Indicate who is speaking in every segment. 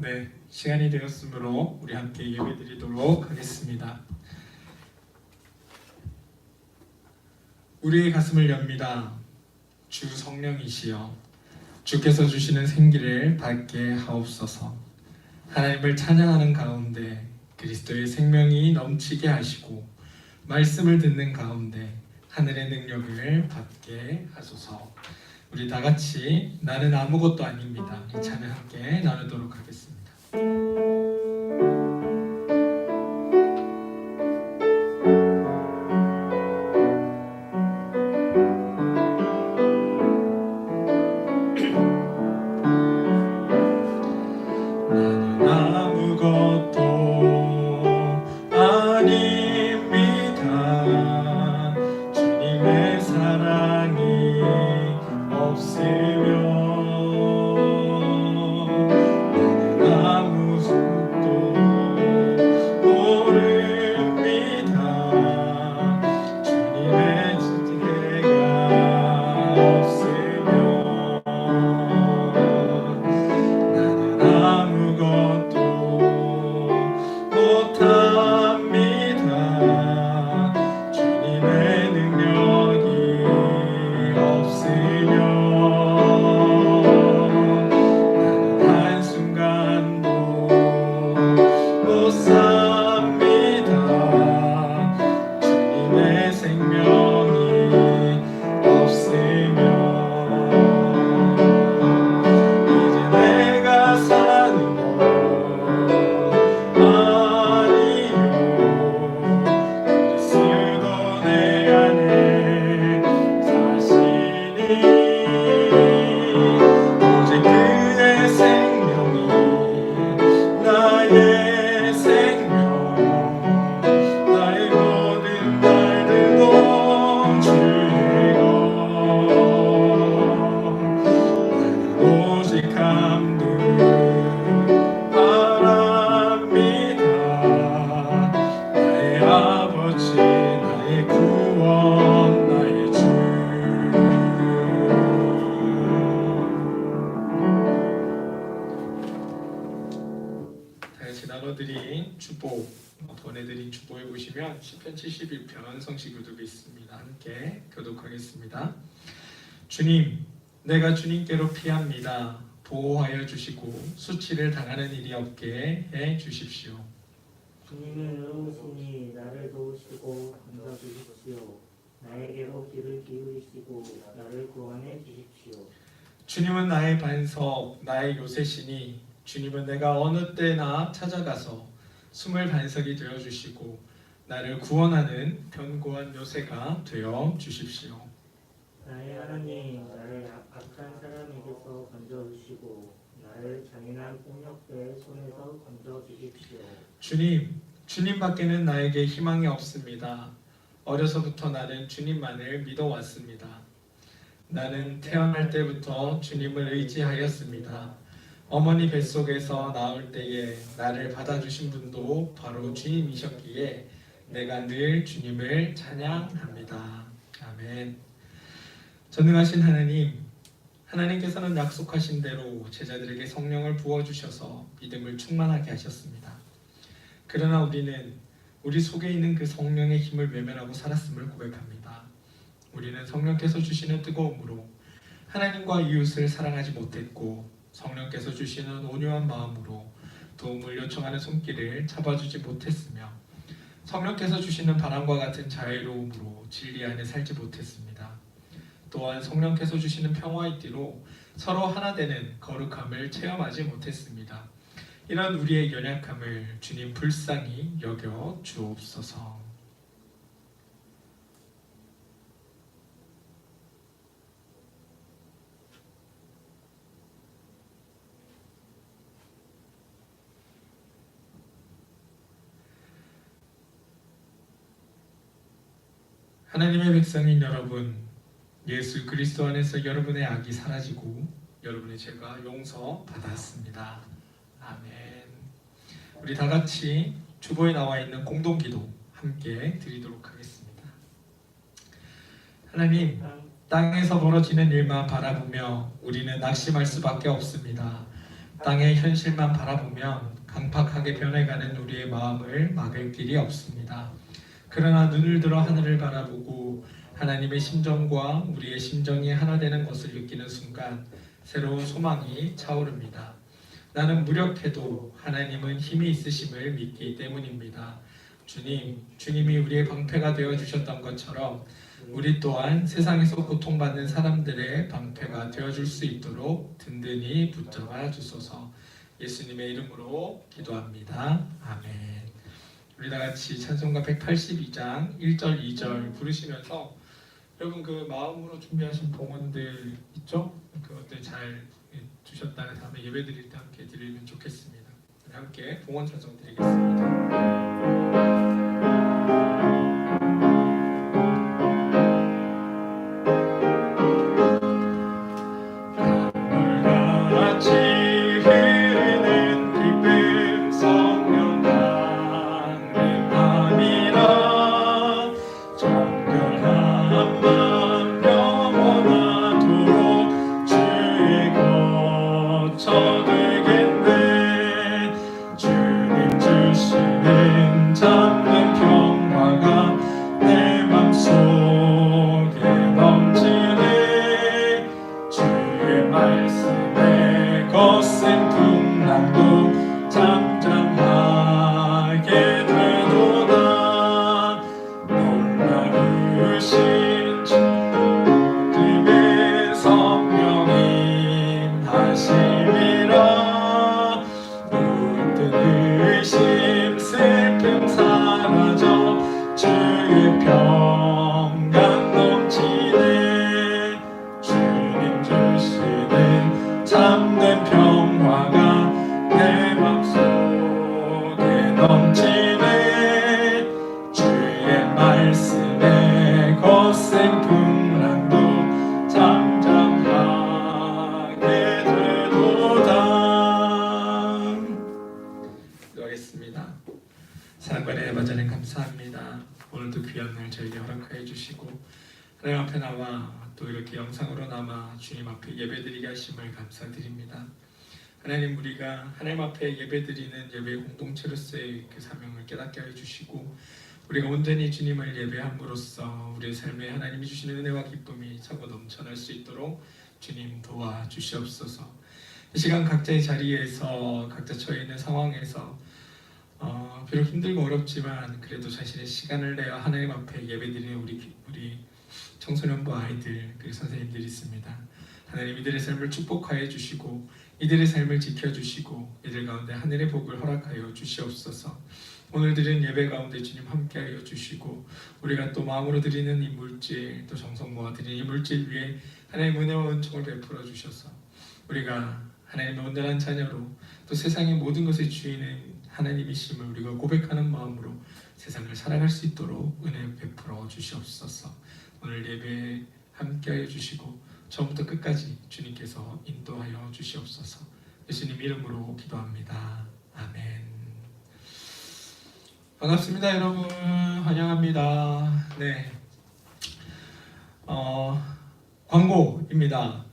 Speaker 1: 네, 시간이 되었으므로 우리 함께 예배드리도록 하겠습니다. 우리의 가슴을 엽니다. 주 성령이시여, 주께서 주시는 생기를 받게 하옵소서. 하나님을 찬양하는 가운데 그리스도의 생명이 넘치게 하시고 말씀을 듣는 가운데 하늘의 능력을 받게 하소서. 우리 다 같이 나는 아무것도 아닙니다. 이 찬양 함께 나누도록 하겠습니다. 나눠드린 주보, 보내드린 주보에 보시면 시편 71편 성시 교독이 있습니다. 함께 교독하겠습니다. 주님, 내가 주님께로 피합니다. 보호하여 주시고 수치를 당하는 일이 없게 해 주십시오.
Speaker 2: 주님은 의로우시니 나를 도우시고 건져주십시오. 나에게로 귀를 기울이시고 나를 구원해 주십시오.
Speaker 1: 주님은 나의 반석, 나의 요새시니 주님은 내가 어느 때나 찾아가서 숨을 반석이 되어주시고 나를 구원하는 견고한 요새가 되어 주십시오.
Speaker 2: 나의 하나님, 나를 악한 사람에게서 건져주시고 나를 잔인한 폭력배의 손에서 건져주십시오.
Speaker 1: 주님 밖에는 나에게 희망이 없습니다. 어려서부터 나는 주님만을 믿어왔습니다. 나는 태어날 때부터 주님을 의지하였습니다. 어머니 뱃속에서 나올 때에 나를 받아주신 분도 바로 주님이셨기에 내가 늘 주님을 찬양합니다. 아멘. 전능하신 하나님께서는 약속하신 대로 제자들에게 성령을 부어주셔서 믿음을 충만하게 하셨습니다. 그러나 우리는 우리 속에 있는 그 성령의 힘을 외면하고 살았음을 고백합니다. 우리는 성령께서 주시는 뜨거움으로 하나님과 이웃을 사랑하지 못했고 성령께서 주시는 온유한 마음으로 도움을 요청하는 손길을 잡아주지 못했으며 성령께서 주시는 바람과 같은 자유로움으로 진리 안에 살지 못했습니다. 또한 성령께서 주시는 평화의 띠로 서로 하나 되는 거룩함을 체험하지 못했습니다. 이런 우리의 연약함을 주님 불쌍히 여겨 주옵소서. 하나님의 백성인 여러분, 예수 그리스도 안에서 여러분의 악이 사라지고 여러분의 죄가 용서받았습니다. 아멘. 우리 다 같이 주보에 나와 있는 공동기도 함께 드리도록 하겠습니다. 하나님, 땅에서 벌어지는 일만 바라보며 우리는 낙심할 수밖에 없습니다. 땅의 현실만 바라보면 강팍하게 변해가는 우리의 마음을 막을 길이 없습니다. 그러나 눈을 들어 하늘을 바라보고 하나님의 심정과 우리의 심정이 하나 되는 것을 느끼는 순간 새로운 소망이 차오릅니다. 나는 무력해도 하나님은 힘이 있으심을 믿기 때문입니다. 주님이 우리의 방패가 되어 주셨던 것처럼 우리 또한 세상에서 고통받는 사람들의 방패가 되어줄 수 있도록 든든히 붙잡아 주소서. 예수님의 이름으로 기도합니다. 아멘. 우리 다 같이 찬송가 182장 1절 2절 부르시면서 여러분 그 마음으로 준비하신 봉헌들 있죠? 그것들 잘 주셨다는 다음에 예배 드릴 때 함께 드리면 좋겠습니다. 함께 봉헌 찬송 드리겠습니다. 사랑받는 아버지는 감사합니다. 오늘도 귀한 날 저에게 허락하여 주시고 하나님 앞에 나와 또 이렇게 영상으로 남아 주님 앞에 예배드리게 하심을 감사드립니다. 하나님, 우리가 하나님 앞에 예배드리는 예배 공동체로서의 그 사명을 깨닫게 하여 주시고 우리가 온전히 주님을 예배함으로써 우리의 삶에 하나님이 주시는 은혜와 기쁨이 차고 넘쳐날 수 있도록 주님 도와주시옵소서. 이 시간 각자의 자리에서 각자 처해 있는 상황에서 비록 힘들고 어렵지만 그래도 자신의 시간을 내어 하나님 앞에 예배드리는 우리 청소년부 아이들 그리고 선생님들이 있습니다. 하나님, 이들의 삶을 축복하여 주시고 이들의 삶을 지켜주시고 이들 가운데 하늘의 복을 허락하여 주시옵소서. 오늘 드리는 예배 가운데 주님 함께하여 주시고 우리가 또 마음으로 드리는 이 물질 또 정성 모아 드리는 이 물질 위에 하나님 은혜와 은총을 베풀어 주셔서 우리가 하나님의 온전한 자녀로 또 세상의 모든 것의 주인은 하나님이심을 우리가 고백하는 마음으로 세상을 살아갈 수 있도록 은혜 베풀어 주시옵소서. 오늘 예배 함께하여 주시고 처음부터 끝까지 주님께서 인도하여 주시옵소서. 예수님 이름으로 기도합니다. 아멘. 반갑습니다, 여러분. 환영합니다. 네. 광고입니다.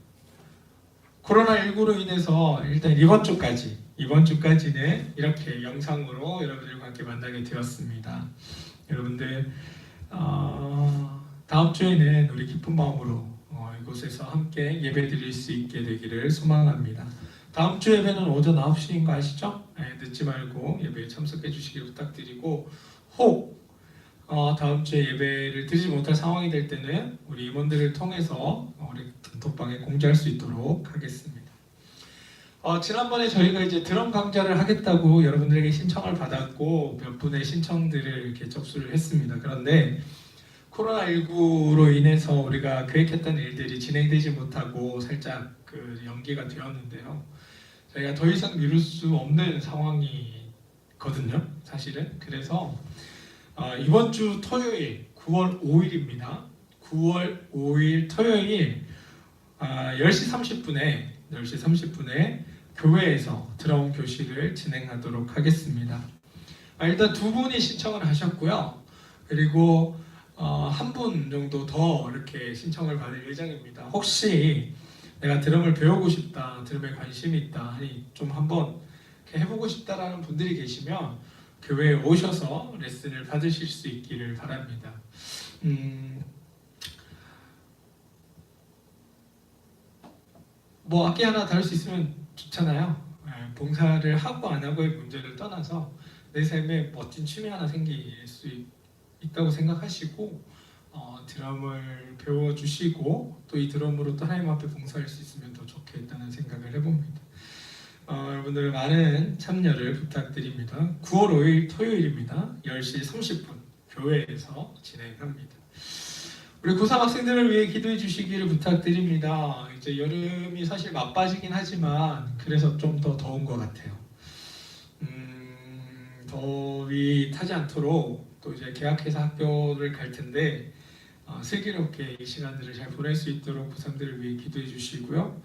Speaker 1: 코로나19로 인해서 일단 이번 주까지는 이렇게 영상으로 여러분들과 함께 만나게 되었습니다. 여러분들 다음 주에는 우리 기쁜 마음으로 이곳에서 함께 예배 드릴 수 있게 되기를 소망합니다. 다음 주 예배는 오전 9시인 거 아시죠? 늦지 말고 예배에 참석해 주시길 부탁드리고 혹 다음 주에 예배를 드리지 못할 상황이 될 때는 우리 임원들을 통해서 우리 단톡방에 공지할 수 있도록 하겠습니다. 지난번에 저희가 이제 드럼 강좌를 하겠다고 여러분들에게 신청을 받았고 몇 분의 신청들을 이렇게 접수를 했습니다. 그런데 코로나19로 인해서 우리가 계획했던 일들이 진행되지 못하고 살짝 연기가 되었는데요. 저희가 더 이상 미룰 수 없는 상황이거든요, 사실은. 그래서 이번 주 토요일 9월 5일입니다. 9월 5일 토요일 10시 30분에 교회에서 드럼 교실을 진행하도록 하겠습니다. 일단 두 분이 신청을 하셨고요. 그리고 한 분 정도 더 이렇게 신청을 받을 예정입니다. 혹시 내가 드럼을 배우고 싶다, 드럼에 관심이 있다 하니 좀 한번 이렇게 해보고 싶다라는 분들이 계시면 교회에 오셔서 레슨을 받으실 수 있기를 바랍니다. 뭐 악기 하나 다룰 수 있으면 좋잖아요. 봉사를 하고 안 하고의 문제를 떠나서 내 삶에 멋진 취미 하나 생길 수 있다고 생각하시고 드럼을 배워주시고 또 이 드럼으로 또 하나님 앞에 봉사할 수 있으면 더 좋겠다는 생각을 해봅니다. 여러분들 많은 참여를 부탁드립니다. 9월 5일 토요일입니다. 10시 30분 교회에서 진행합니다. 우리 고3 학생들을 위해 기도해 주시기를 부탁드립니다. 이제 여름이 사실 맞빠지긴 하지만 그래서 좀 더 더운 것 같아요. 더위 타지 않도록 또 이제 개학해서 학교를 갈 텐데 슬기롭게 이 시간들을 잘 보낼 수 있도록 고3들을 위해 기도해 주시고요.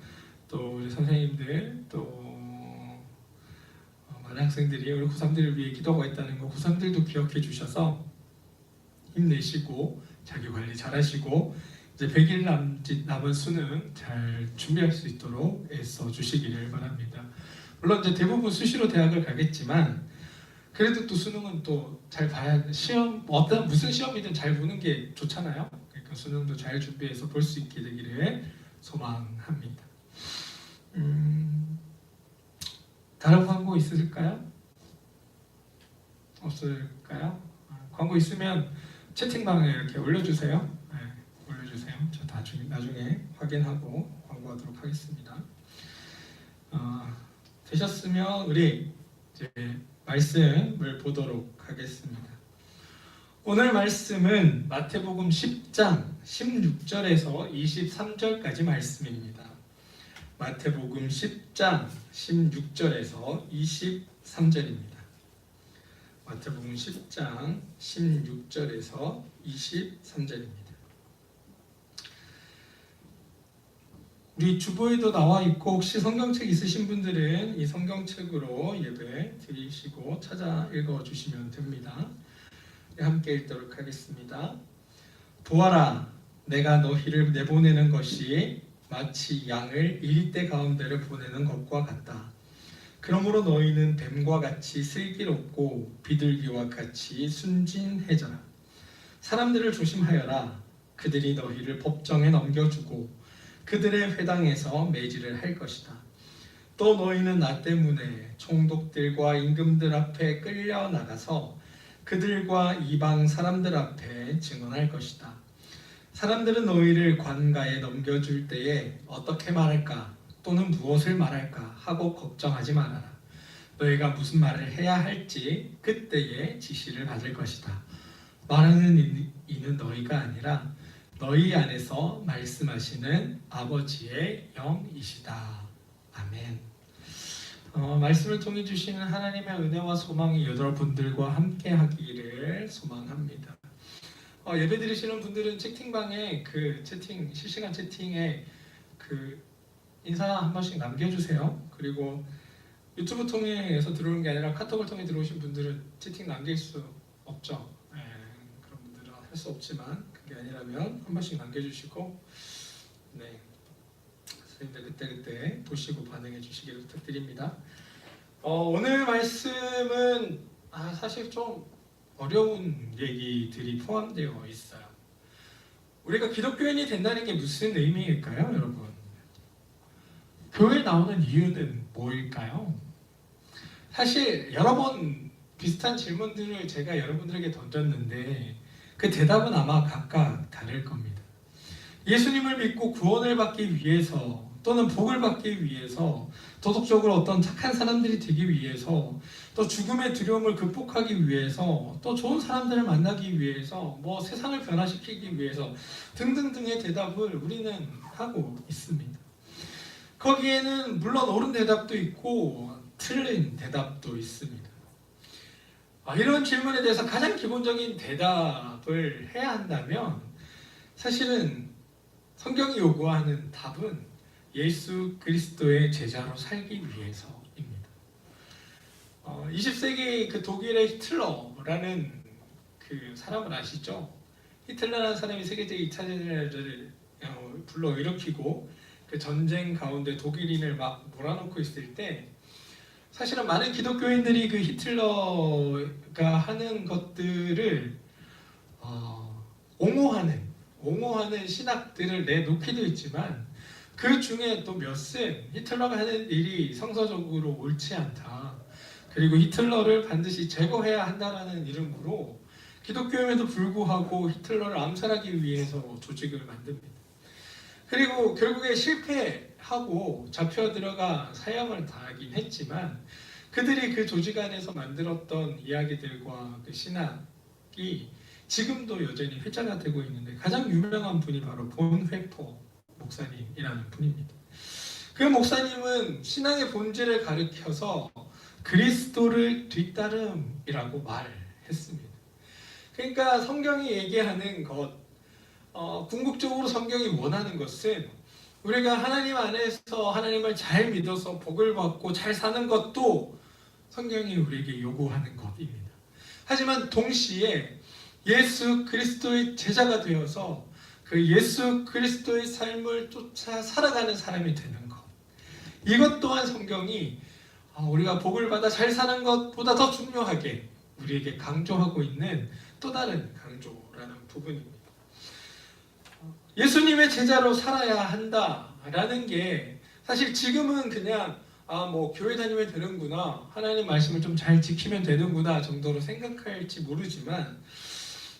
Speaker 1: 또 우리 선생님들 또 많은 학생들이 우리 고3들을 위해 기도하고 있다는 거 고3들도 기억해 주셔서 힘내시고 자기 관리 잘하시고 이제 100일 남은 수능 잘 준비할 수 있도록 애써 주시기를 바랍니다. 물론 이제 대부분 수시로 대학을 가겠지만 그래도 또 수능은 또 잘 봐야 시험 무슨 시험이든 잘 보는 게 좋잖아요. 그러니까 수능도 잘 준비해서 볼 수 있게 되기를 소망합니다. 다른 광고 있으실까요? 없을까요? 광고 있으면 채팅방에 이렇게 올려주세요. 네, 올려주세요. 저 나중에 확인하고 광고하도록 하겠습니다. 되셨으면 우리 이제 말씀을 보도록 하겠습니다. 오늘 말씀은 마태복음 10장 16절에서 23절까지 말씀입니다. 마태복음 10장 16절에서 23절입니다. 마태복음 10장 16절에서 23절입니다. 우리 주보에도 나와 있고 혹시 성경책 있으신 분들은 이 성경책으로 예배 드리시고 찾아 읽어주시면 됩니다. 함께 읽도록 하겠습니다. 보아라, 내가 너희를 내보내는 것이 마치 양을 이리떼 가운데를 보내는 것과 같다. 그러므로 너희는 뱀과 같이 슬기롭고 비둘기와 같이 순진해져라. 사람들을 조심하여라. 그들이 너희를 법정에 넘겨주고 그들의 회당에서 매질을 할 것이다. 또 너희는 나 때문에 총독들과 임금들 앞에 끌려 나가서 그들과 이방 사람들 앞에 증언할 것이다. 사람들은 너희를 관가에 넘겨줄 때에 어떻게 말할까 또는 무엇을 말할까 하고 걱정하지 말아라. 너희가 무슨 말을 해야 할지 그때에 지시를 받을 것이다. 말하는 이는 너희가 아니라 너희 안에서 말씀하시는 아버지의 영이시다. 아멘. 말씀을 통해 주시는 하나님의 은혜와 소망이 여러분들과 함께 하기를 소망합니다. 예배 드리시는 분들은 채팅방에 실시간 채팅에 인사 한 번씩 남겨주세요. 그리고 유튜브 통해서 들어오는 게 아니라 카톡을 통해 들어오신 분들은 채팅 남길 수 없죠. 그런 분들은 할 수 없지만 그게 아니라면 한 번씩 남겨주시고 선생님들 그때 보시고 반응해 주시기를 부탁드립니다. 오늘 말씀은 사실 좀 어려운 얘기들이 포함되어 있어요. 우리가 기독교인이 된다는 게 무슨 의미일까요, 여러분? 교회에 나오는 이유는 뭘까요? 사실 여러 번 비슷한 질문들을 제가 여러분들에게 던졌는데 그 대답은 아마 각각 다를 겁니다. 예수님을 믿고 구원을 받기 위해서 또는 복을 받기 위해서 도덕적으로 어떤 착한 사람들이 되기 위해서 또 죽음의 두려움을 극복하기 위해서 또 좋은 사람들을 만나기 위해서 세상을 변화시키기 위해서 등등등의 대답을 우리는 하고 있습니다. 거기에는 물론 옳은 대답도 있고 틀린 대답도 있습니다. 이런 질문에 대해서 가장 기본적인 대답을 해야 한다면 사실은 성경이 요구하는 답은 예수 그리스도의 제자로 살기 위해서입니다. 20세기 독일의 히틀러라는 사람을 아시죠? 히틀러라는 사람이 세계적 2차 대전을 불러일으키고 그 전쟁 가운데 독일인을 막 몰아넣고 있을 때 사실은 많은 기독교인들이 그 히틀러가 하는 것들을 옹호하는 신학들을 내놓기도 있지만 그 중에 또 몇은 히틀러가 하는 일이 성서적으로 옳지 않다. 그리고 히틀러를 반드시 제거해야 한다라는 이름으로 기독교임에도 불구하고 히틀러를 암살하기 위해서 조직을 만듭니다. 그리고 결국에 실패하고 잡혀 들어가 사형을 당하긴 했지만 그들이 그 조직 안에서 만들었던 이야기들과 그 신학이 지금도 여전히 회자가 되고 있는데 가장 유명한 분이 바로 본회퍼 목사님이라는 분입니다. 그 목사님은 신앙의 본질을 가리켜서 그리스도를 뒤따름이라고 말을 했습니다. 그러니까 성경이 얘기하는 것, 궁극적으로 성경이 원하는 것은 우리가 하나님 안에서 하나님을 잘 믿어서 복을 받고 잘 사는 것도 성경이 우리에게 요구하는 것입니다. 하지만 동시에 예수 그리스도의 제자가 되어서 그 예수 그리스도의 삶을 쫓아 살아가는 사람이 되는 것, 이것 또한 성경이 우리가 복을 받아 잘 사는 것보다 더 중요하게 우리에게 강조하고 있는 또 다른 강조라는 부분입니다. 예수님의 제자로 살아야 한다라는 게 사실 지금은 그냥 뭐 교회 다니면 되는구나, 하나님 말씀을 좀 잘 지키면 되는구나 정도로 생각할지 모르지만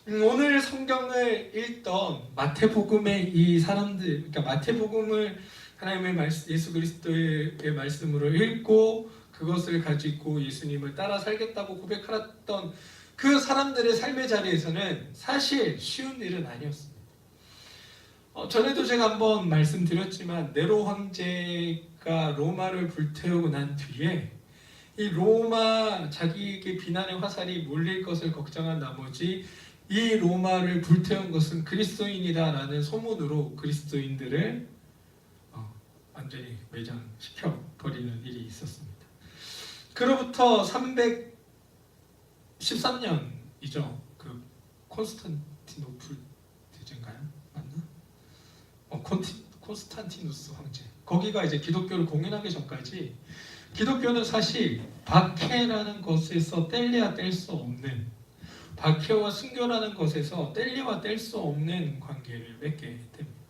Speaker 1: 오늘 성경을 읽던 마태복음의 이 사람들, 그러니까 마태복음을 하나님의 말씀, 예수 그리스도의 말씀으로 읽고 그것을 가지고 예수님을 따라 살겠다고 고백하던 그 사람들의 삶의 자리에서는 사실 쉬운 일은 아니었습니다. 전에도 제가 한번 말씀드렸지만 네로 황제가 로마를 불태우고 난 뒤에 이 로마 자기에게 비난의 화살이 몰릴 것을 걱정한 나머지 이 로마를 불태운 것은 그리스도인이다라는 소문으로 그리스도인들을 완전히 매장시켜 버리는 일이 있었습니다. 그로부터 313년이죠. 그 콘스탄티노플 대제인가요? 맞나? 콘스탄티누스 황제. 거기가 이제 기독교를 공인하기 전까지 기독교는 사실 박해라는 것에서 뗄래야 뗄 수 없는, 박해와 순교라는 것에서 뗄래야 뗄 수 없는 관계를 맺게 됩니다.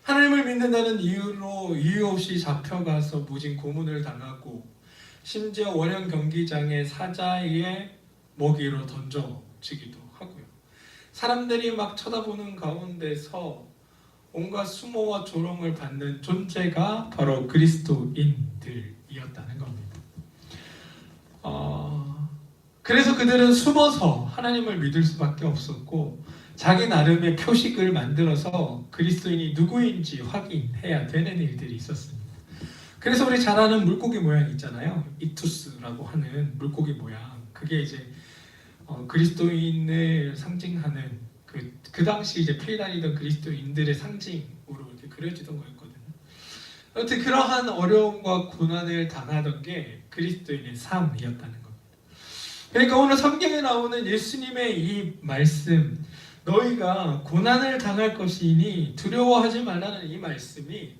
Speaker 1: 하나님을 믿는다는 이유로 이유 없이 잡혀가서 모진 고문을 당하고 심지어 원형 경기장의 사자의 먹이로 던져지기도 하고요. 사람들이 막 쳐다보는 가운데서 온갖 수모와 조롱을 받는 존재가 바로 그리스도인들이었다는 겁니다. 그래서 그들은 숨어서 하나님을 믿을 수밖에 없었고 자기 나름의 표식을 만들어서 그리스도인이 누구인지 확인해야 되는 일들이 있었습니다. 그래서 우리 잘 아는 물고기 모양 있잖아요. 이투스라고 하는 물고기 모양. 그게 이제 그리스도인을 상징하는 그 당시 이제 피해 다니던 그리스도인들의 상징으로 이렇게 그려지던 거였거든요. 아무튼 그러한 어려움과 고난을 당하던 게 그리스도인의 삶이었다는 겁니다. 그러니까 오늘 성경에 나오는 예수님의 이 말씀, 너희가 고난을 당할 것이니 두려워하지 말라는 이 말씀이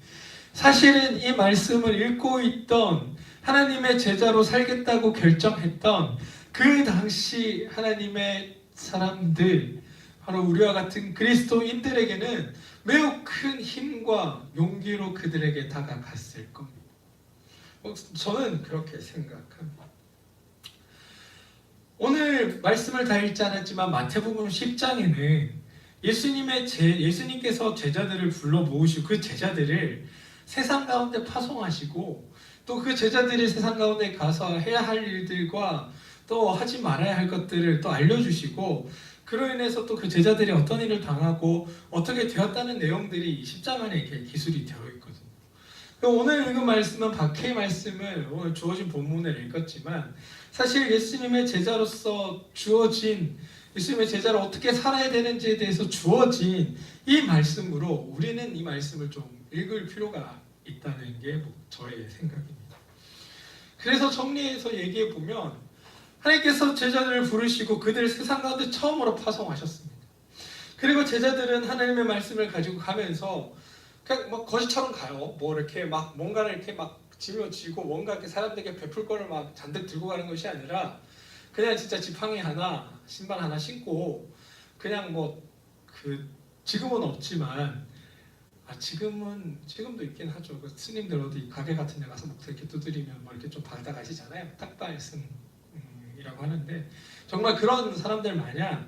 Speaker 1: 사실은 이 말씀을 읽고 있던 하나님의 제자로 살겠다고 결정했던 그 당시 하나님의 사람들, 바로 우리와 같은 그리스도인들에게는 매우 큰 힘과 용기로 그들에게 다가갔을 겁니다. 저는 그렇게 생각합니다. 오늘 말씀을 다 읽지 않았지만 마태복음 10장에는 예수님께서 제자들을 불러 모으시고 그 제자들을 세상 가운데 파송하시고 또 그 제자들이 세상 가운데 가서 해야 할 일들과 또 하지 말아야 할 것들을 또 알려주시고 그로 인해서 또 그 제자들이 어떤 일을 당하고 어떻게 되었다는 내용들이 10장 안에 이렇게 기술이 되어 있거든요. 오늘 읽은 말씀은 박해의 말씀을 오늘 주어진 본문을 읽었지만 사실 예수님의 제자로서 주어진, 예수님의 제자로 어떻게 살아야 되는지에 대해서 주어진 이 말씀으로 우리는 이 말씀을 좀 읽을 필요가 있다는 게 저의 생각입니다. 그래서 정리해서 얘기해 보면 하나님께서 제자들을 부르시고 그들을 세상 가운데 처음으로 파송하셨습니다. 그리고 제자들은 하나님의 말씀을 가지고 가면서 그냥 막 거지처럼 가요. 뭐 이렇게 막 뭔가를 이렇게 막 짊어지고 뭔가 이렇게 사람들에게 베풀 거를 막 잔뜩 들고 가는 것이 아니라 그냥 진짜 지팡이 하나, 신발 하나 신고 그냥 뭐 그 지금은 없지만 지금도 있긴 하죠. 그 스님들 어디 가게 같은 데 가서 목사 이렇게 두드리면 뭐 이렇게 좀 받아 가시잖아요. 탁발승이라고 하는데 정말 그런 사람들 마냥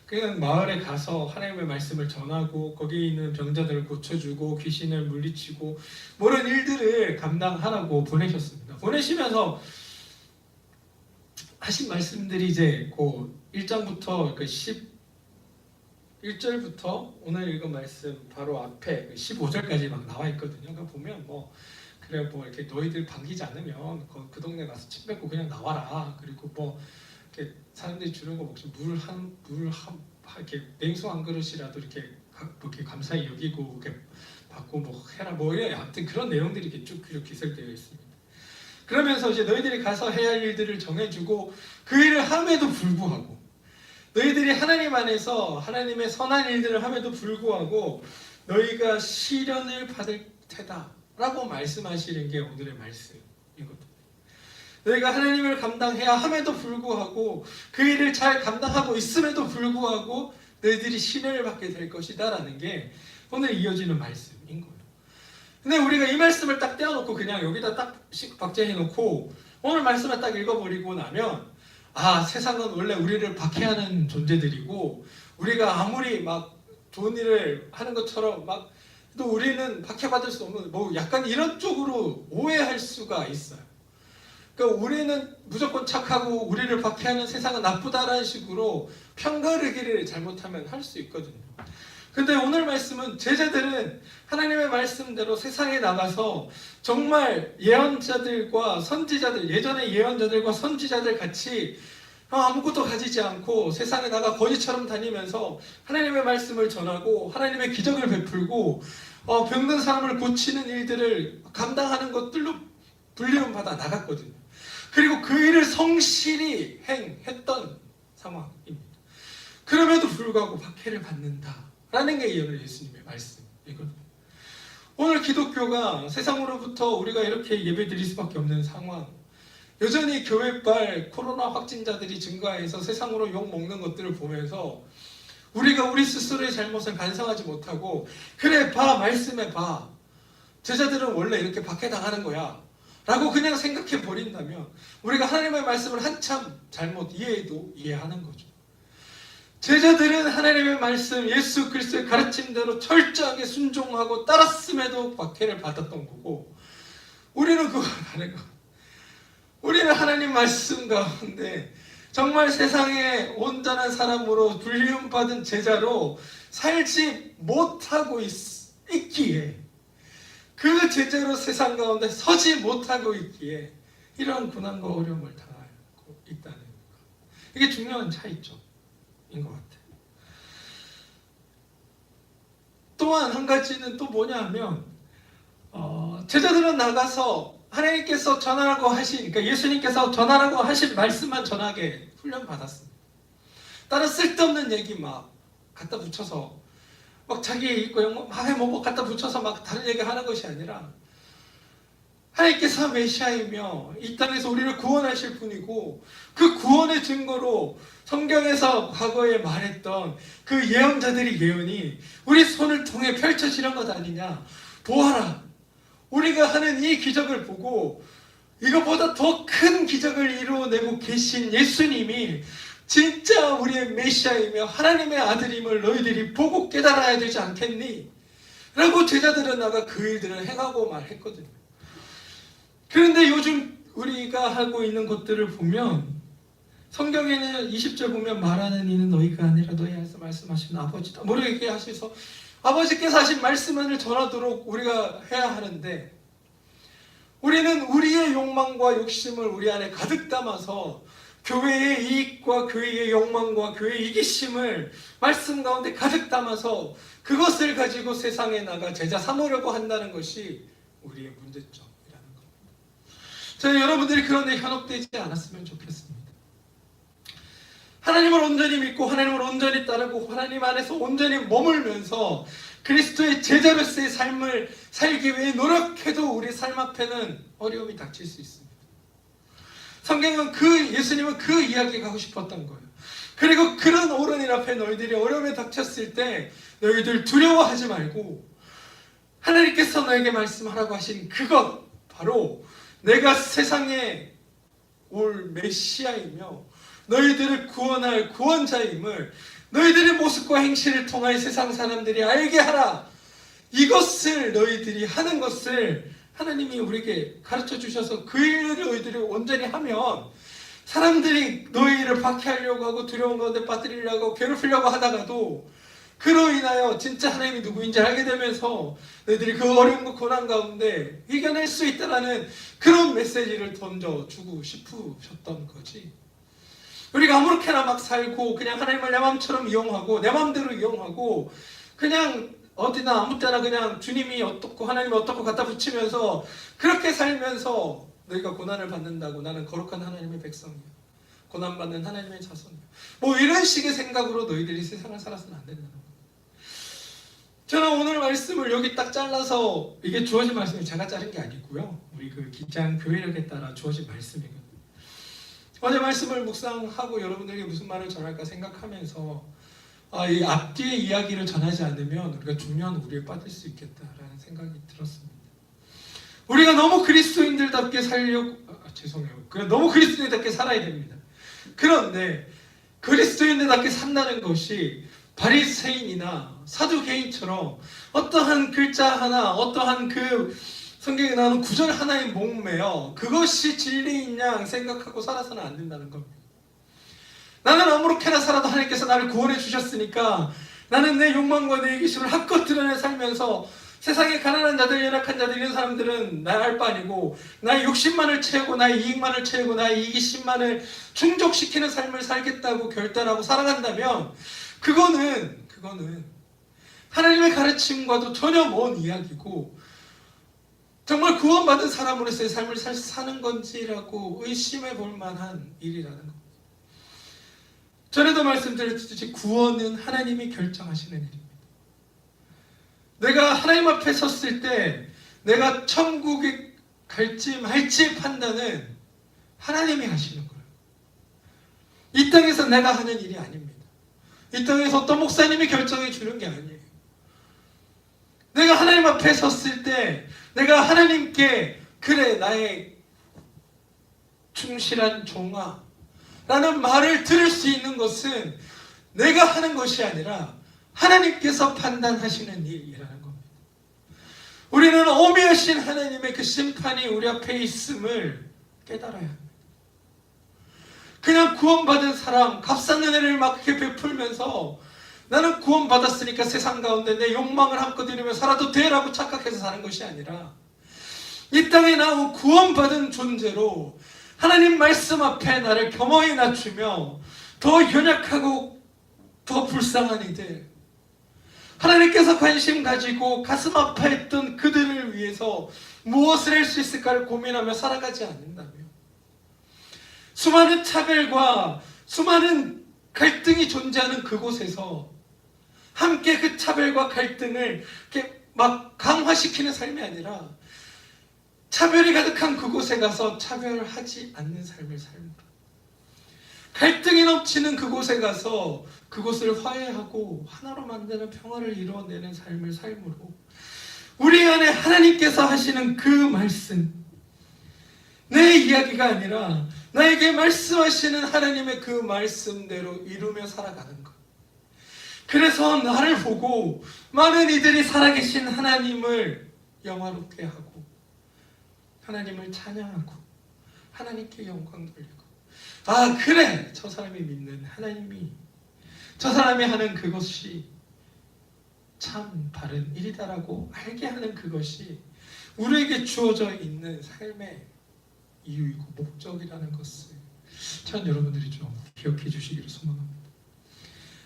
Speaker 1: 그냥 마을에 가서 하나님의 말씀을 전하고 거기 있는 병자들을 고쳐주고 귀신을 물리치고 모든 일들을 감당하라고 보내셨습니다. 보내시면서 하신 말씀들이 이제 그 1장부터 그 11절부터 오늘 읽은 말씀 바로 앞에 15절까지 막 나와 있거든요. 그러니까 보면 뭐 그래 뭐 이렇게 너희들 반기지 않으면 그 동네 가서 침 뱉고 그냥 나와라. 그리고 뭐 이렇게 사람들이 주는 거 혹시 물 이렇게 냉수 한 그릇이라도 이렇게 이렇게 감사히 여기고 이렇게 받고 뭐 해라 뭐 이래. 아무튼 그런 내용들이 이렇게 쭉 기술되어 있습니다. 그러면서 이제 너희들이 가서 해야 할 일들을 정해주고 그 일을 함에도 불구하고 너희들이 하나님 안에서 하나님의 선한 일들을 함에도 불구하고 너희가 시련을 받을 테다 라고 말씀하시는 게 오늘의 말씀이거든요. 너희가 하나님을 감당해야 함에도 불구하고 그 일을 잘 감당하고 있음에도 불구하고 너희들이 시련을 받게 될 것이다 라는 게 오늘 이어지는 말씀인 거예요. 근데 우리가 이 말씀을 딱 떼어놓고 그냥 여기다 딱 박제해놓고 오늘 말씀을 딱 읽어버리고 나면 세상은 원래 우리를 박해하는 존재들이고 우리가 아무리 막 좋은 일을 하는 것처럼 막 또 우리는 박해받을 수 없는 뭐 약간 이런 쪽으로 오해할 수가 있어요. 그러니까 우리는 무조건 착하고 우리를 박해하는 세상은 나쁘다라는 식으로 편가르기를 잘못하면 할 수 있거든요. 근데 오늘 말씀은 제자들은 하나님의 말씀대로 세상에 나가서 정말 예언자들과 선지자들, 예전의 예언자들과 선지자들 같이 아무것도 가지지 않고 세상에 나가 거지처럼 다니면서 하나님의 말씀을 전하고 하나님의 기적을 베풀고 병든 사람을 고치는 일들을 감당하는 것들로 불리움 받아 나갔거든요. 그리고 그 일을 성실히 행했던 상황입니다. 그럼에도 불구하고 박해를 받는다라는 게 오늘 예수님의 말씀이거든요. 오늘 기독교가 세상으로부터 우리가 이렇게 예배드릴 수밖에 없는 상황, 여전히 교회발 코로나 확진자들이 증가해서 세상으로 욕먹는 것들을 보면서 우리가 우리 스스로의 잘못을 반성하지 못하고 그래 봐 말씀해 봐 제자들은 원래 이렇게 박해당하는 거야 라고 그냥 생각해 버린다면 우리가 하나님의 말씀을 한참 잘못 이해해도 이해하는 거죠. 제자들은 하나님의 말씀 예수 그리스도의 가르침대로 철저하게 순종하고 따랐음에도 박해를 받았던 거고 우리는 그거 다른 거. 우리는 하나님 말씀 가운데 정말 세상에 온전한 사람으로 불리움받은 제자로 살지 못하고 있기에 그 제자로 세상 가운데 서지 못하고 있기에 이런 고난과 어려움을 당하고 있다는 것. 이게 중요한 차이점인 것 같아요. 또한 한 가지는 또 뭐냐 하면 제자들은 나가서 하나님께서 전하라고 하신, 그러니까 예수님께서 전하라고 하신 말씀만 전하게 훈련받았습니다. 다른 쓸데없는 얘기 막 갖다 붙여서 막 자기 있고 뭐 갖다 붙여서 막 다른 얘기 하는 것이 아니라 하나님께서 메시아이며 이 땅에서 우리를 구원하실 분이고 그 구원의 증거로 성경에서 과거에 말했던 그 예언자들의 예언이 우리 손을 통해 펼쳐지는 것 아니냐. 보아라. 우리가 하는 이 기적을 보고 이것보다 더 큰 기적을 이루어내고 계신 예수님이 진짜 우리의 메시아이며 하나님의 아들임을 너희들이 보고 깨달아야 되지 않겠니? 라고 제자들은 나가 그 일들을 행하고 말했거든요. 그런데 요즘 우리가 하고 있는 것들을 보면 성경에는 20절 보면 말하는 이는 너희가 아니라 너희에서 말씀하시는 아버지다. 모르게 하셔서 아버지께서 하신 말씀을 전하도록 우리가 해야 하는데 우리는 우리의 욕망과 욕심을 우리 안에 가득 담아서 교회의 이익과 교회의 욕망과 교회의 이기심을 말씀 가운데 가득 담아서 그것을 가지고 세상에 나가 제자 삼으려고 한다는 것이 우리의 문제점이라는 겁니다. 저는 여러분들이 그런 데 현혹되지 않았으면 좋겠습니다. 하나님을 온전히 믿고 하나님을 온전히 따르고 하나님 안에서 온전히 머물면서 그리스도의 제자로서의 삶을 살기 위해 노력해도 우리 삶 앞에는 어려움이 닥칠 수 있습니다. 성경은 예수님은 그 이야기 가고 싶었던 거예요. 그리고 그런 어른들 앞에 너희들이 어려움에 닥쳤을 때 너희들 두려워하지 말고 하나님께서 너에게 말씀하라고 하신 그것, 바로 내가 세상에 올 메시아이며 너희들을 구원할 구원자임을 너희들의 모습과 행실을 통하여 세상 사람들이 알게 하라. 이것을 너희들이 하는 것을 하나님이 우리에게 가르쳐 주셔서 그 일을 너희들이 온전히 하면 사람들이 너희를 박해하려고 하고 두려운 가운데 빠뜨리려고 하고 괴롭히려고 하다가도 그로 인하여 진짜 하나님이 누구인지 알게 되면서 너희들이 그 어려움과 고난 가운데 이겨낼 수 있다는 그런 메시지를 던져주고 싶으셨던 거지. 우리가 아무렇게나 막 살고 그냥 하나님을 내 마음처럼 이용하고 내 마음대로 이용하고 그냥 어디나 아무 때나 그냥 주님이 어떻고 하나님이 어떻고 갖다 붙이면서 그렇게 살면서 너희가 고난을 받는다고 나는 거룩한 하나님의 백성이야, 고난받는 하나님의 자손이야, 뭐 이런 식의 생각으로 너희들이 세상을 살아서는 안 된다는 거예요. 저는 오늘 말씀을 여기 딱 잘라서 이게 주어진 말씀이 제가 자른 게 아니고요, 우리 그 기장 교회력에 따라 주어진 말씀이거든요. 어제 말씀을 묵상하고 여러분들에게 무슨 말을 전할까 생각하면서 이 앞뒤의 이야기를 전하지 않으면 우리가 중요한 우리에 빠질 수 있겠다라는 생각이 들었습니다. 우리가 너무 그리스도인들답게 너무 그리스도인답게 살아야 됩니다. 그런데 그리스도인들답게 산다는 것이 바리새인이나 사두개인처럼 어떠한 글자 하나, 어떠한 그 성경에 나오는 구절 하나에 목매어 그것이 진리인 양 생각하고 살아서는 안 된다는 겁니다. 나는 아무렇게나 살아도 하나님께서 나를 구원해 주셨으니까 나는 내 욕망과 내 이기심을 한껏 드러내 살면서 세상에 가난한 자들, 연약한 자들 이런 사람들은 나의 알 바 아니고 나의 욕심만을 채우고 나의 이익만을 채우고 나의 이기심만을 충족시키는 삶을 살겠다고 결단하고 살아간다면 그거는 하나님의 가르침과도 전혀 먼 이야기고 정말 구원받은 사람으로서의 삶을 사는 건지라고 의심해 볼 만한 일이라는 겁니다. 전에도 말씀드렸듯이 구원은 하나님이 결정하시는 일입니다. 내가 하나님 앞에 섰을 때 내가 천국에 갈지 말지의 판단은 하나님이 하시는 거예요. 이 땅에서 내가 하는 일이 아닙니다. 이 땅에서 어떤 목사님이 결정해 주는 게 아니에요. 내가 하나님 앞에 섰을 때 내가 하나님께 그래 나의 충실한 종아 라는 말을 들을 수 있는 것은 내가 하는 것이 아니라 하나님께서 판단하시는 일이라는 겁니다. 우리는 어미하신 하나님의 그 심판이 우리 앞에 있음을 깨달아야 합니다. 그냥 구원받은 사람, 값싼 은혜를 막 이렇게 베풀면서 나는 구원받았으니까 세상 가운데 내 욕망을 한껏 이루며 살아도 돼라고 착각해서 사는 것이 아니라 이 땅에 나온 구원받은 존재로 하나님 말씀 앞에 나를 겸허히 낮추며 더 연약하고 더 불쌍한 이들, 하나님께서 관심 가지고 가슴 아파했던 그들을 위해서 무엇을 할 수 있을까를 고민하며 살아가지 않는다면 수많은 차별과 수많은 갈등이 존재하는 그곳에서 함께 그 차별과 갈등을 이렇게 막 강화시키는 삶이 아니라 차별이 가득한 그곳에 가서 차별하지 않는 삶을 삶으로, 갈등이 넘치는 그곳에 가서 그곳을 화해하고 하나로 만드는 평화를 이루어내는 삶을 삶으로 우리 안에 하나님께서 하시는 그 말씀, 내 이야기가 아니라 나에게 말씀하시는 하나님의 그 말씀대로 이루며 살아가는 것. 그래서 나를 보고 많은 이들이 살아계신 하나님을 영화롭게 하고 하나님을 찬양하고 하나님께 영광 돌리고, 아 그래 저 사람이 믿는 하나님이, 저 사람이 하는 그것이 참 바른 일이다라고 알게 하는 그것이 우리에게 주어져 있는 삶의 이유이고 목적이라는 것을 전 여러분들이 좀 기억해 주시기를 소망합니다.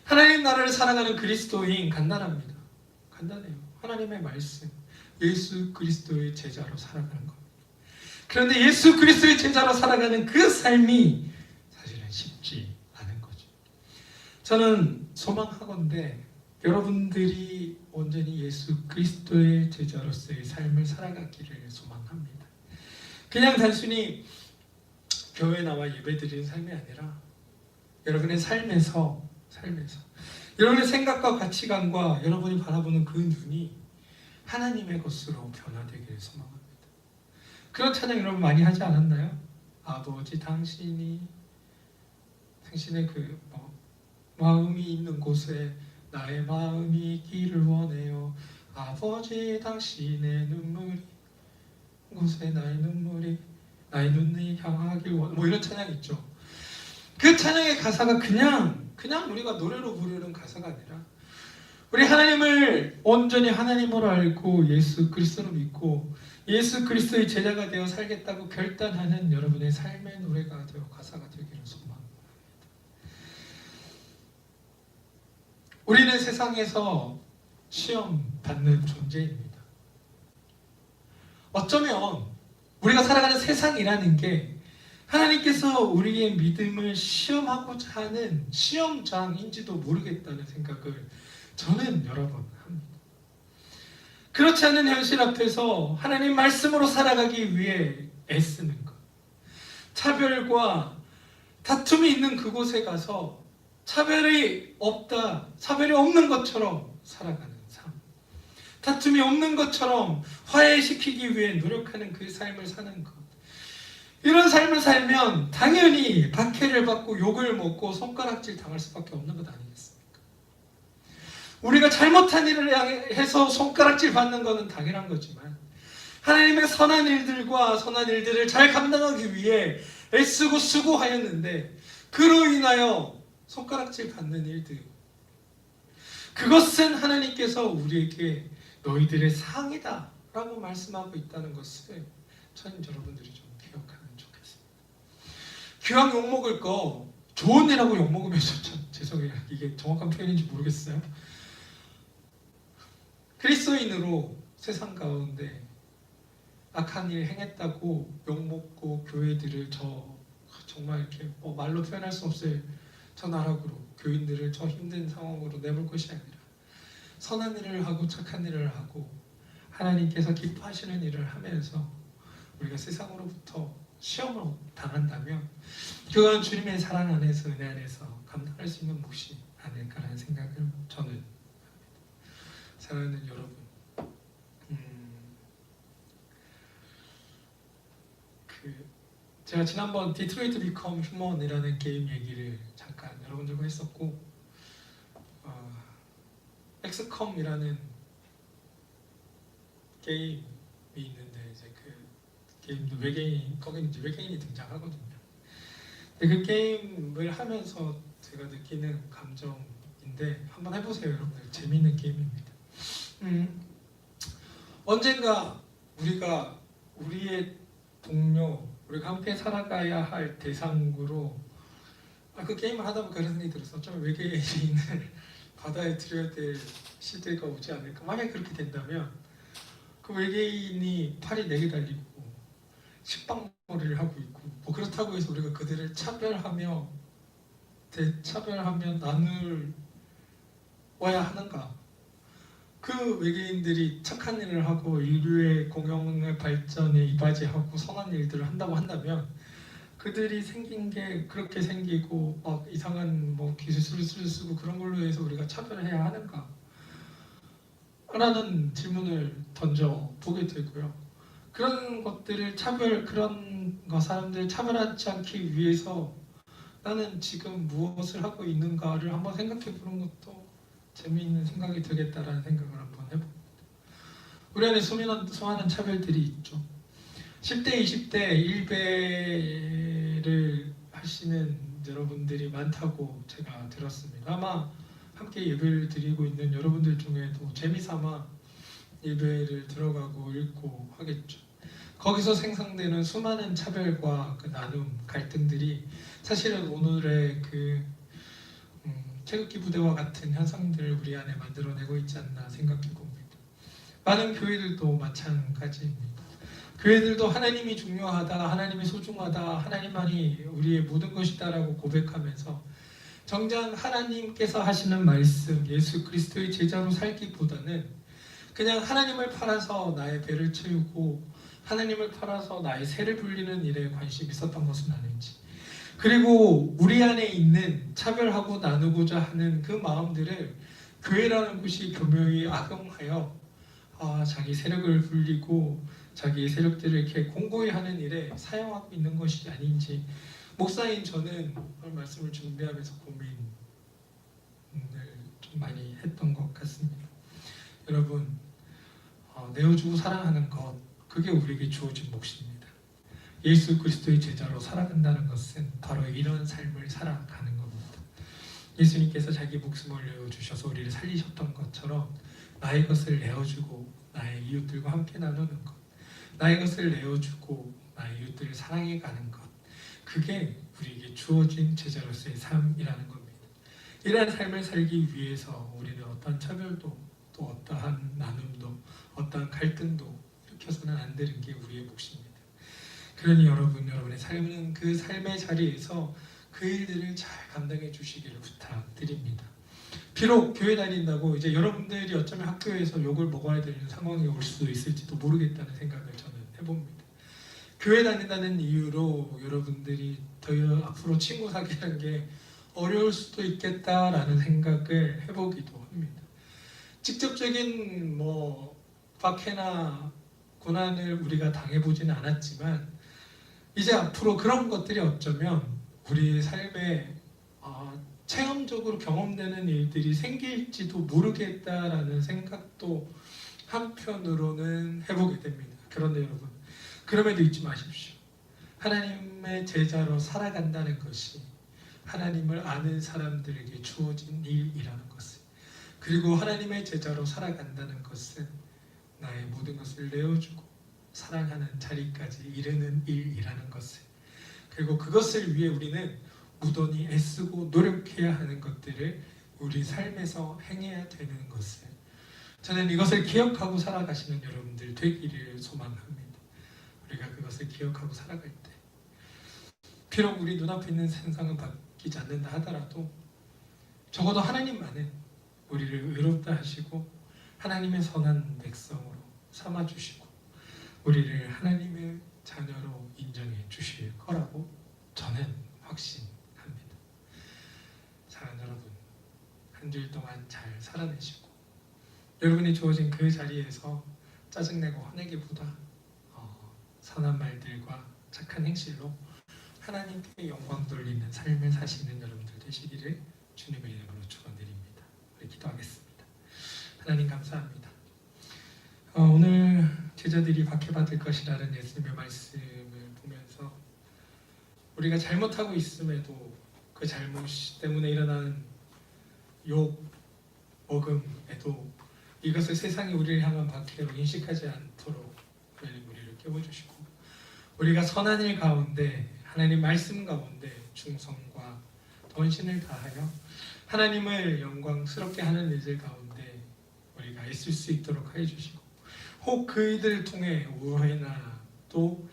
Speaker 1: 하나님 나라를 살아가는 그리스도인 간단합니다. 간단해요. 하나님의 말씀, 예수 그리스도의 제자로 살아가는 것. 그런데 예수 그리스도의 제자로 살아가는 그 삶이 사실은 쉽지 않은 거죠. 저는 소망하건대 여러분들이 온전히 예수 그리스도의 제자로서의 삶을 살아가기를 소망합니다. 그냥 단순히 교회 나와 예배드리는 삶이 아니라 여러분의 삶에서 여러분의 생각과 가치관과 여러분이 바라보는 그 눈이 하나님의 것으로 변화되기를 소망합니다. 그런 찬양 여러분 많이 하지 않았나요? 아버지 당신의 그 마음이 있는 곳에 나의 마음이 있기를 원해요. 아버지 당신의 눈물이 곳에 나의 눈물이 나의 눈이 향하길 원. 이런 찬양 있죠. 그 찬양의 가사가 그냥 우리가 노래로 부르는 가사가 아니라 우리 하나님을 온전히 하나님으로 알고 예수 그리스도를 믿고 예수 그리스도의 제자가 되어 살겠다고 결단하는 여러분의 삶의 노래가 되어 가사가 되기를 소망합니다. 우리는 세상에서 시험 받는 존재입니다. 어쩌면 우리가 살아가는 세상이라는 게 하나님께서 우리의 믿음을 시험하고자 하는 시험장인지도 모르겠다는 생각을 저는 여러 번 합니다. 그렇지 않은 현실 앞에서 하나님 말씀으로 살아가기 위해 애쓰는 것, 차별과 다툼이 있는 그곳에 가서 차별이 없는 것처럼 살아가는 삶, 다툼이 없는 것처럼 화해시키기 위해 노력하는 그 삶을 사는 것, 이런 삶을 살면 당연히 박해를 받고 욕을 먹고 손가락질 당할 수밖에 없는 것 아니겠습니까? 우리가 잘못한 일을 해서 손가락질 받는 것은 당연한 거지만 하나님의 선한 일들을 잘 감당하기 위해 애쓰고 수고하였는데 그로 인하여 손가락질 받는 일들, 그것은 하나님께서 우리에게 너희들의 상이다 라고 말씀하고 있다는 것을 저는 여러분들이 좀 기억하면 좋겠습니다. 귀왕 욕먹을 거 좋은 일하고 욕먹으면 죄송해요, 이게 정확한 표현인지 모르겠어요. 그리스도인으로 세상 가운데 악한 일 행했다고 욕먹고 교회들을 정말 이렇게 말로 표현할 수 없을 저 나락으로 교인들을 저 힘든 상황으로 내몰 것이 아니라 선한 일을 하고 착한 일을 하고 하나님께서 기뻐하시는 일을 하면서 우리가 세상으로부터 시험을 당한다면 그건 주님의 사랑 안에서 은혜 안에서 감당할 수 있는 몫이 아닐까라는 생각을 저는 합니다. 사랑하는 여러분, 제가 지난번 디트로이트 비컴 휴먼이라는 게임 얘기를 잠깐 여러분들과 했었고, 엑스컴이라는 게임이 있는데 이제 그 게임도 외계인이 등장하거든요. 근데 그 게임을 하면서 제가 느끼는 감정인데 한번 해보세요, 여러분들. 재미있는 게임입니다. 언젠가 우리가 우리의 동료, 우리가 함께 살아가야 할 대상으로 그 게임을 하다 보니까 그런 생각이 들었어. 어쩌면 외계인을 바다에 들여야 될 시대가 오지 않을까. 만약에 그렇게 된다면 그 외계인이 팔이 4개 달리고 식빵머리를 하고 있고 그렇다고 해서 우리가 그들을 차별하며 나누어야 하는가? 그 외계인들이 착한 일을 하고 인류의 공영의 발전에 이바지하고 선한 일들을 한다고 한다면 그들이 생긴 게 그렇게 생기고 이상한 기술을 쓰고 그런 걸로 해서 우리가 차별해야 하는가? 라는 질문을 던져 보게 되고요. 그런 것들을 사람들을 차별하지 않기 위해서 나는 지금 무엇을 하고 있는가를 한번 생각해 보는 것도 재미있는 생각이 되겠다라는 생각을 한번 해봅니다. 우리 안에 수많은 차별들이 있죠. 10대, 20대 일배를 하시는 여러분들이 많다고 제가 들었습니다. 아마 함께 예배를 드리고 있는 여러분들 중에도 재미삼아 예배를 들어가고 읽고 하겠죠. 거기서 생성되는 수많은 차별과 그 나눔, 갈등들이 사실은 오늘의 태극기 부대와 같은 현상들을 우리 안에 만들어내고 있지 않나 생각해 봅니다. 많은 교회들도 마찬가지입니다. 교회들도 하나님이 중요하다, 하나님이 소중하다, 하나님만이 우리의 모든 것이다라고 고백하면서 정작 하나님께서 하시는 말씀, 예수 그리스도의 제자로 살기보다는 그냥 하나님을 팔아서 나의 배를 채우고 하나님을 팔아서 나의 새를 불리는 일에 관심이 있었던 것은 아닌지, 그리고 우리 안에 있는 차별하고 나누고자 하는 그 마음들을 교회라는 곳이 교묘히 악용하여 자기 세력을 불리고 자기 세력들을 이렇게 공고히 하는 일에 사용하고 있는 것이 아닌지, 목사인 저는 오늘 말씀을 준비하면서 고민을 좀 많이 했던 것 같습니다. 여러분, 내어주고 사랑하는 것, 그게 우리에게 주어진 몫입니다. 예수 그리스도의 제자로 살아간다는 것은 바로 이런 삶을 살아가는 겁니다. 예수님께서 자기 목숨을 내어주셔서 우리를 살리셨던 것처럼 나의 것을 내어주고 나의 이웃들과 함께 나누는 것, 나의 것을 내어주고 나의 이웃들을 사랑해가는 것, 그게 우리에게 주어진 제자로서의 삶이라는 겁니다. 이러한 삶을 살기 위해서 우리는 어떠한 차별도 또 어떠한 나눔도 어떠한 갈등도 일으켜서는 안 되는 게 우리의 몫입니다. 그러니 여러분의 삶은 그 삶의 자리에서 그 일들을 잘 감당해 주시기를 부탁드립니다. 비록 교회 다닌다고 이제 여러분들이 어쩌면 학교에서 욕을 먹어야 되는 상황이 올 수도 있을지도 모르겠다는 생각을 저는 해봅니다. 교회 다닌다는 이유로 여러분들이 더 앞으로 친구 사귀는 게 어려울 수도 있겠다라는 생각을 해보기도 합니다. 직접적인 박해나 고난을 우리가 당해보지는 않았지만 이제 앞으로 그런 것들이 어쩌면 우리의 삶에 체험적으로 경험되는 일들이 생길지도 모르겠다라는 생각도 한편으로는 해보게 됩니다. 그런데 여러분, 그럼에도 잊지 마십시오. 하나님의 제자로 살아간다는 것이 하나님을 아는 사람들에게 주어진 일이라는 것을, 그리고 하나님의 제자로 살아간다는 것은 나의 모든 것을 내어주고 사랑하는 자리까지 이르는 일이라는 것을, 그리고 그것을 위해 우리는 무던히 애쓰고 노력해야 하는 것들을 우리 삶에서 행해야 되는 것을, 저는 이것을 기억하고 살아가시는 여러분들 되기를 소망합니다. 우리가 그것을 기억하고 살아갈 때 비록 우리 눈앞에 있는 세상은 바뀌지 않는다 하더라도 적어도 하나님만은 우리를 의롭다 하시고 하나님의 선한 백성으로 삼아주시고 우리를 하나님의 자녀로 인정해 주실 거라고 저는 확신합니다. 사랑하는 여러분, 한 주일 동안 잘 살아내시고 여러분이 주어진 그 자리에서 짜증내고 화내기보다 선한 말들과 착한 행실로 하나님께 영광 돌리는 삶을 사시는 여러분들 되시기를 주님의 이름으로 축원드립니다. 우리 기도하겠습니다. 하나님 감사합니다. 오늘 제자들이 박해받을 것이라는 예수님의 말씀을 보면서 우리가 잘못하고 있음에도 그 잘못 때문에 일어나는 욕, 먹음에도 이것을 세상이 우리를 향한 박해로 인식하지 않도록 하나님 우리를 깨워주시고 우리가 선한 일 가운데 하나님 말씀 가운데 충성과 헌신을 다하여 하나님을 영광스럽게 하는 일들 가운데 우리가 있을 수 있도록 해주시고 혹 그 이들을 통해 오해나 또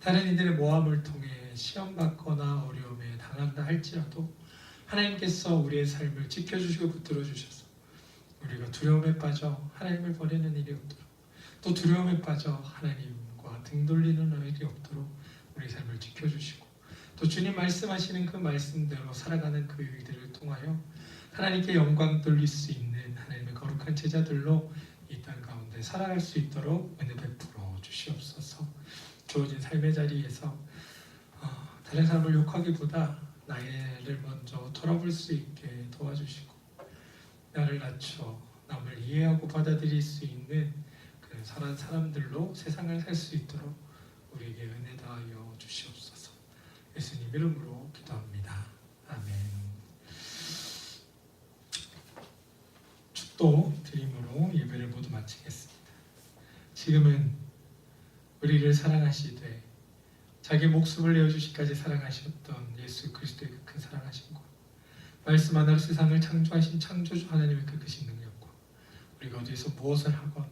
Speaker 1: 다른 이들의 모함을 통해 시험받거나 어려움에 당한다 할지라도 하나님께서 우리의 삶을 지켜주시고 붙들어 주셔서 우리가 두려움에 빠져 하나님을 버리는 일이 없도록 또 두려움에 빠져 하나님과 등 돌리는 일이 없도록 우리 삶을 지켜주시고 또 주님 말씀하시는 그 말씀대로 살아가는 그 일들을 통하여 하나님께 영광 돌릴 수 있는 하나님의 거룩한 제자들로 이 땅 가운데 살아갈 수 있도록 은혜 베풀어 주시옵소서. 주어진 삶의 자리에서 다른 사람을 욕하기보다 나를 먼저 돌아볼 수 있게 도와주시고 나를 낮춰 남을 이해하고 받아들일 수 있는 그런 선한 사람들로 세상을 살 수 있도록 우리에게 은혜 다하여 주시옵소서. 예수님 이름으로 기도합니다. 아멘. 축도 드림으로 예배를 모두 마치겠습니다. 지금은 우리를 사랑하시되 자기 목숨을 내어주시기까지 사랑하셨던 예수 그리스도의 그 큰 사랑하심과 말씀 하나로 세상을 창조하신 창조주 하나님의 그 크신 능력과 우리가 어디에서 무엇을 하건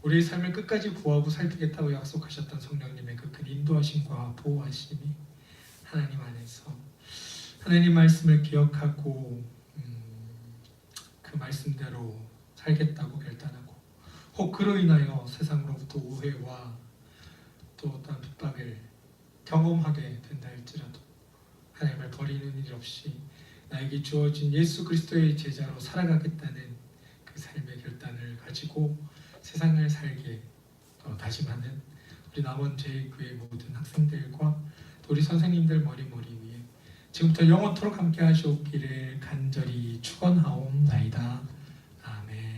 Speaker 1: 우리의 삶을 끝까지 구하고 살피겠다고 약속하셨던 성령님의 그 큰 인도하심과 보호하심이 하나님 안에서 하나님 말씀을 기억하고 그 말씀대로 살겠다고 결단하고, 혹 그로 인하여 세상으로부터 오해와 또 어떤 핍박을 경험하게 된다 할지라도 하나님을 버리는 일 없이 나에게 주어진 예수 그리스도의 제자로 살아가겠다는 그 삶의 결단을 가지고 세상을 살게 다짐하는 우리 남원 제2교회 모든 학생들과 또 우리 선생님들 머리머리 위에 지금부터 영원토록 함께 하시옵기를 간절히 축원하옵나이다. 아멘.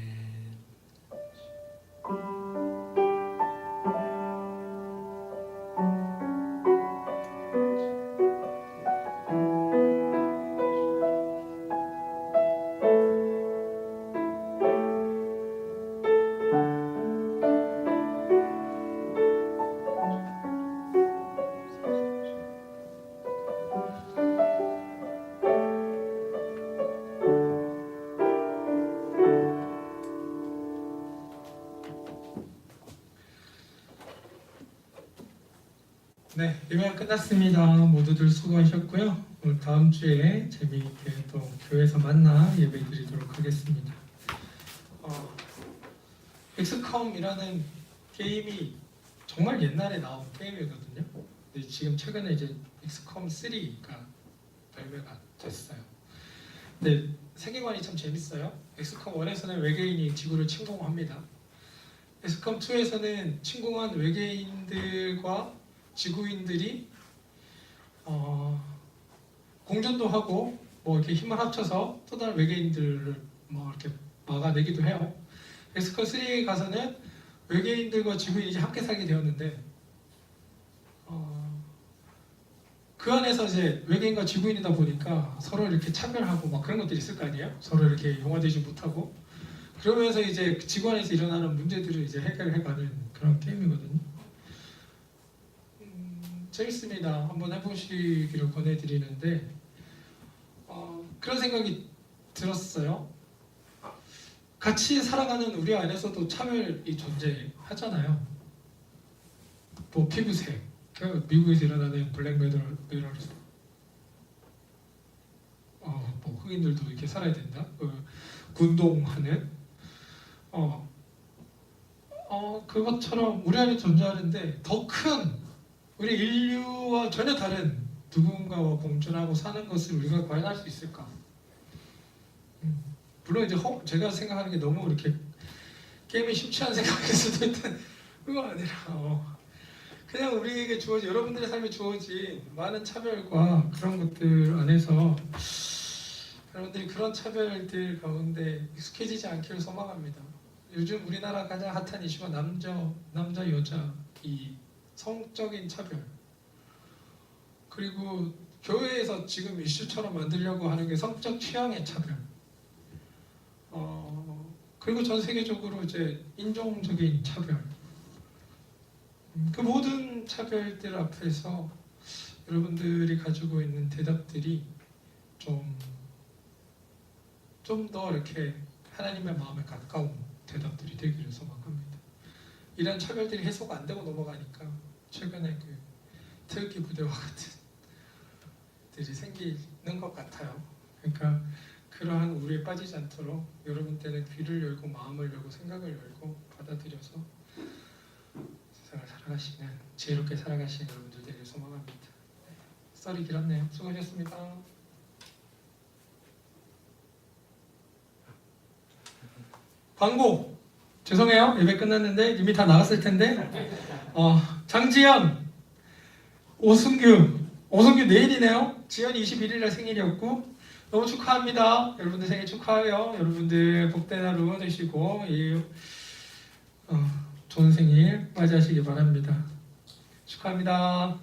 Speaker 1: 네, 예배가 끝났습니다. 모두들 수고하셨고요. 오늘 다음 주에 재미있게 또 교회에서 만나 예배 드리도록 하겠습니다. 엑스컴이라는 게임이 정말 옛날에 나온 게임이거든요. 근데 지금 최근에 이제 엑스컴 3가 발매가 됐어요. 근데 세계관이 참 재밌어요. 엑스컴 1에서는 외계인이 지구를 침공합니다. 엑스컴 2에서는 침공한 외계인들과 지구인들이 공존도 하고 뭐 이렇게 힘을 합쳐서 또 다른 외계인들을 뭐 이렇게 막아내기도 해요. 엑스컴 3에 가서는 외계인들과 지구인이 이제 함께 살게 되었는데 그 안에서 이제 외계인과 지구인이다 보니까 서로 이렇게 차별하고 막 그런 것들이 있을 거 아니에요? 서로 이렇게 용화되지 못하고 그러면서 이제 지구 안에서 일어나는 문제들을 이제 해결해가는 그런 게임이거든요. 재밌습니다. 한번 해보시기를 권해드리는데 그런 생각이 들었어요. 같이 살아가는 우리 안에서도 차별이 존재하잖아요. 뭐 피부색, 미국에서 일어나는 블랙 메럴스, 뭐 흑인들도 이렇게 살아야 된다. 군동하는 그것처럼 우리 안에 존재하는데 더 큰 우리 인류와 전혀 다른 누군가와 공존하고 사는 것을 우리가 과연 할 수 있을까? 물론 이제 제가 생각하는 게 너무 이렇게 게임이 쉽지 않은 생각일 수도 있던 그거 아니라 그냥 우리에게 주어진 여러분들의 삶에 주어진 많은 차별과 그런 것들 안에서 여러분들이 그런 차별들 가운데 익숙해지지 않기를 소망합니다. 요즘 우리나라 가장 핫한 이슈가 남자 여자 이 성적인 차별, 그리고 교회에서 지금 이슈처럼 만들려고 하는 게 성적 취향의 차별, 그리고 전 세계적으로 이제 인종적인 차별, 그 모든 차별들 앞에서 여러분들이 가지고 있는 대답들이 좀 더 이렇게 하나님의 마음에 가까운 대답들이 되기를 소망합니다. 이런 차별들이 해소가 안 되고 넘어가니까 최근에 그 태극기 부대와 같은 들이 생기는 것 같아요. 그러니까 그러한 우리에 빠지지 않도록 여러분들은 귀를 열고 마음을 열고 생각을 열고 받아들여서 세상을 살아가시는 지혜롭게 살아가시는 여러분들 되길 소망합니다. 썰이 길었네요. 수고하셨습니다. 광고 죄송해요. 예배 끝났는데 이미 다 나갔을 텐데 장지연, 오승규 내일이네요. 지연이 21일날 생일이었고 너무 축하합니다. 여러분들 생일 축하해요. 여러분들 복된 하루 되시고 좋은 생일 맞이하시기 바랍니다. 축하합니다.